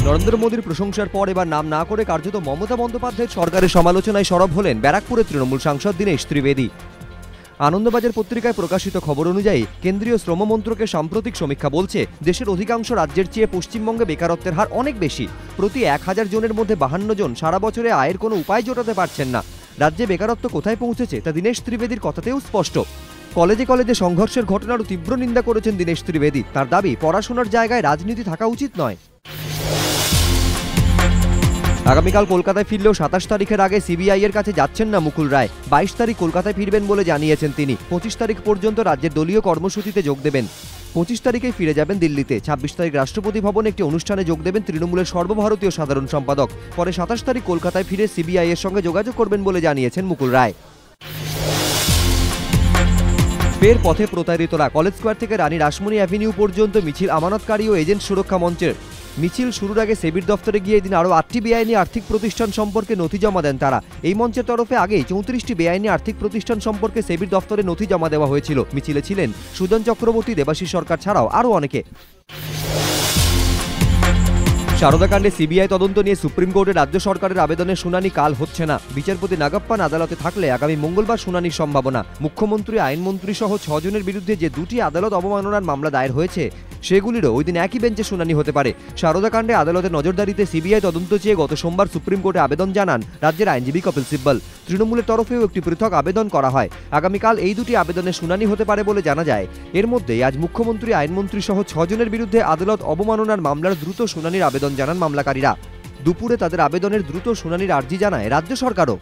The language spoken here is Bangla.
নরেন্দ্র মোদীর প্রশংসার পর এবার নাম না করে কার্যত মমতা বন্দ্যোপাধ্যায়ের সরকারের সমালোচনায় সরব হলেন ব্যারাকপুরের তৃণমূল সাংসদ দীনেশ ত্রিবেদী। আনন্দবাজার পত্রিকায় প্রকাশিত খবর অনুযায়ী কেন্দ্রীয় শ্রম মন্ত্রকের সাম্প্রতিক সমীক্ষা বলছে, দেশের অধিকাংশ রাজ্যের চেয়ে পশ্চিমবঙ্গে বেকারত্বের হার অনেক বেশি। প্রতি 1000 জনের মধ্যে 52 জন সারা বছরে আয়ের কোনো উপায় জোটাতে পারছেন না। রাজ্যে বেকারত্ব কোথায় পৌঁছেছে তা দীনেশ ত্রিবেদীর কথাতেও স্পষ্ট। কলেজে কলেজে সংঘর্ষের ঘটনারও তীব্র নিন্দা করেছেন দীনেশ ত্রিবেদী। তার দাবি, পড়াশোনার জায়গায় রাজনীতি থাকা উচিত নয়। আগামীকাল কলকাতায় ফিরলেও 27 তারিখের আগে সিবিআই এর কাছে যাচ্ছেন না মুকুল রায়। 22 তারিখ কলকাতায় ফিরবেন বলে জানিয়েছেন তিনি। 25 তারিখ পর্যন্ত রাজ্যের দলীয় কর্মসূচিতে যোগ দেবেন। 25 তারিখেই ফিরে যাবেন দিল্লিতে। 26 তারিখ রাষ্ট্রপতি ভবনে একটি অনুষ্ঠানে যোগ দেবেন তৃণমূলের সর্বভারতীয় সাধারণ সম্পাদক। পরে 27 তারিখ কলকাতায় ফিরে সিবিআই এর সঙ্গে যোগাযোগ করবেন বলে জানিয়েছেন মুকুল রায়। ফের পথে প্রতারিতরা। কলেজ স্কোয়ার থেকে রানী রাসমণি অ্যাভিনিউ পর্যন্ত মিছিল আমানতকারী ও এজেন্ট সুরক্ষা মঞ্চের। মিছিল শুরুর আগে সেবির দফতরে গিয়ে এদিন আরও 8টি বেআইনি আর্থিক প্রতিষ্ঠান সম্পর্কে নথি জমা দেন তারা। এই মঞ্চের তরফে আগেই 34টি বেআইনি আর্থিক প্রতিষ্ঠান সম্পর্কে সেবির দফতরে নথি জমা দেওয়া হয়েছিল। মিছিলে ছিলেন সুজন চক্রবর্তী, দেবাশিস সরকার ছাড়াও আরও অনেকে। সারদাকাণ্ডে সিবিআই তদন্ত নিয়ে সুপ্রিম কোর্টে রাজ্য সরকারের আবেদনের শুনানি কাল হচ্ছে না। বিচারপতি নাগাপ্পান আদালতে থাকলে আগামী মঙ্গলবার শুনানির সম্ভাবনা। মুখ্যমন্ত্রী, আইনমন্ত্রী সহ 6 জনের বিরুদ্ধে যে 2টি আদালত অবমাননার মামলা দায়ের হয়েছে, সেগুলিরও ওই দিন একই বেঞ্চে শুনানি হতে পারে। সারদাকাণ্ডে আদালতের নজরদারিতে সিবিআই তদন্ত চেয়ে গত সোমবার সুপ্রিম কোর্টে আবেদন জানান রাজ্যের আইনজীবী কপিল সিব্বল। তৃণমূলের তরফেও একটি পৃথক আবেদন করা হয়। আগামীকাল এই 2টি আবেদনের শুনানি হতে পারে বলে জানা যায়। এর মধ্যেই আজ মুখ্যমন্ত্রী, আইনমন্ত্রী সহ 6 জনের বিরুদ্ধে আদালত অবমাননার মামলার দ্রুত শুনানির আবেদন জানান মামলাকারীরা। দুপুরে তাদের আবেদনের দ্রুত শুনানির আর্জি জানায় রাজ্য সরকারও।